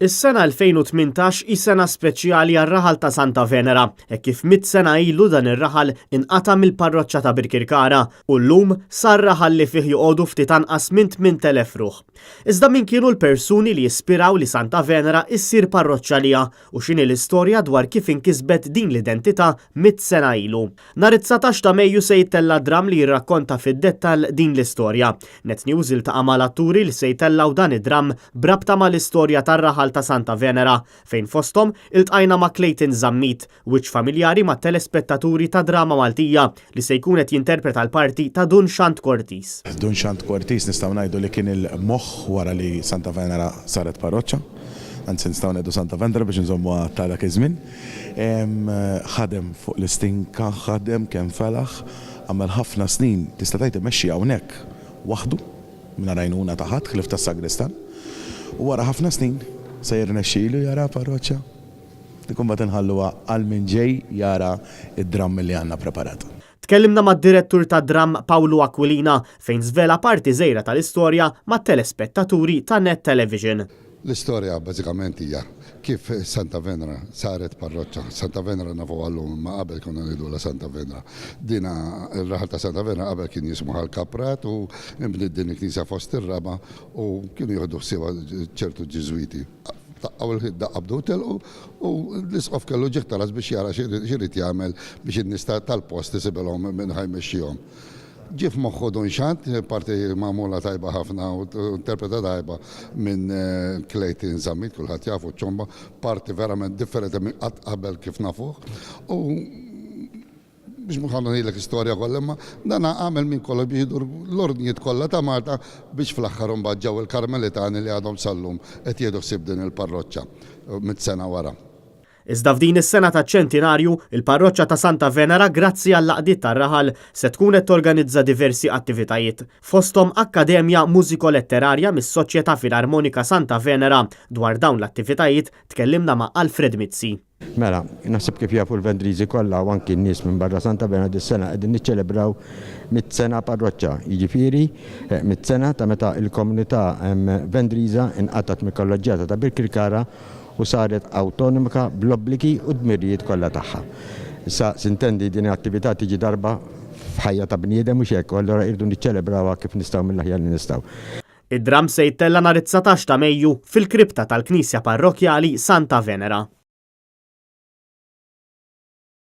Is-sena 2018 is-sena speċjali għar-raħal ta' Santa Venera, kif 100 sena ilu dan ir-raħal inqata' mill-parroċċa ta' Birkirkara u llum sar raħal li fih joqogħdu ftit anqas minn 8,000 ruħ. Iżda min kienu l-persuni li jispiraw li Santa Venera issir parroċċa liha u x'inhi l-istorja dwar kif inkisbet din l-identità 100 sena ilu. Nhar it-19 ta' Mejju se jtella dram li jirrakkonta fid-dettall din l-istorja. Net News iltaqa' mal-atturi li se jtellaw dan id-dram brabta mal-istorja tar-raħal ta' Santa Venera, fejn fosthom iltqajna ma' Clayton Zammit, wiċċ familjari ma' telespettaturi ta' drama Maltija li se jkun qed jinterpreta l-parti ta' Dunxant Cortis. Dunxant Cortis nistgħu ngħidu li kien il-moħħ wara li Santa Venera saret parroċċa. Anzi nistgħu ngħidu Santa Venera biex nżommuha ta' dak iż-żmien. Ħadem fuq l-istinka, ħadem kemm felaħ, għamel ħafna snin tista' tgħid imexxi hawnhekk waħdu mingħajr għajnuna ta' ħadd ħlief tas-sagristan. U wara ħafna snin se jirnexxielu jara parroċċa. Dik imbagħad inħalluha għal min ġej jara id-dram li għandna preparat. Tkellimna mad-direttur ta' dram Paolo Aquilina fejn żvela parti żgħira tal-istorja mat-telespettaturi ta' Net Television. L-istorja bażikament hija kif Santa Venera saret parroċċa. Santa Venera nafu għallum ma qabel konna ngħidu Santa Venera. Dina r-raħal ta' Santa Venera qabel kien jismuha l-Kaprat u nbniet din il-Knisja fost ir-Raba u kienu jieħdu ħsieba ċertu Ġiżwiti. Għawel ħidda qabdu telqu u l-isqof kellu ġiħtalas biex jara x'irid jagħmel biex in-nista tal-post isibelhom minn ħajmexxihom. Ġif moħħu Dunxant, parti magħmula tajba ħafna u interpreta tajba minn Clayton Zammit, kulħadd jafu ċomba, parti verament differenti minn qatt qabel kif nafuh. U biex muħallu ngħidlek istorja kollha, imma dan għamel minn kollha biex jidur l-ordnijiet kollha ta' Malta biex fl-aħħar imbagħad ġew il-Karmelitani li għadhom sallum qed jieħdu ħsieb din il-parroċċa 100 sena wara. Iżda f'din is-sena taċ-ċentinarju, il-parroċċa ta' Santa Venera grazzi għall-laqdiet tar-raħal se tkun qed torganizza diversi attivitajiet. Fosthom akkademja mużiko-letterarja mis-Soċjetà Filarmonika Santa Venera. Dwar dawn l-attivitajiet tkellimna ma' Alfred Mizzi. Mela, naħseb kif jafu l-Vendriżi kollha u anki n-nies minn barra Santa Venera dis-sena qegħdin niċċelebraw 100 sena parroċċa. Jiġifieri 100 sena ta' meta l-komunità Vendriża inqatat mill-kolleġġjata ta' Birkirkara u saret autonomika bl-obbligi u d-dmirijiet kollha tagħha. Issa sintendi din attività tiġi darba f'ħajja ta' bniedem mhux hekk, u allura irdu niċċelebrawha kif nistgħu mill-aħjar li nistgħu. Id-dram se jtella nhar it-19 ta' Mejju fil-kripta tal-Knisja Parrokjali Santa Venera.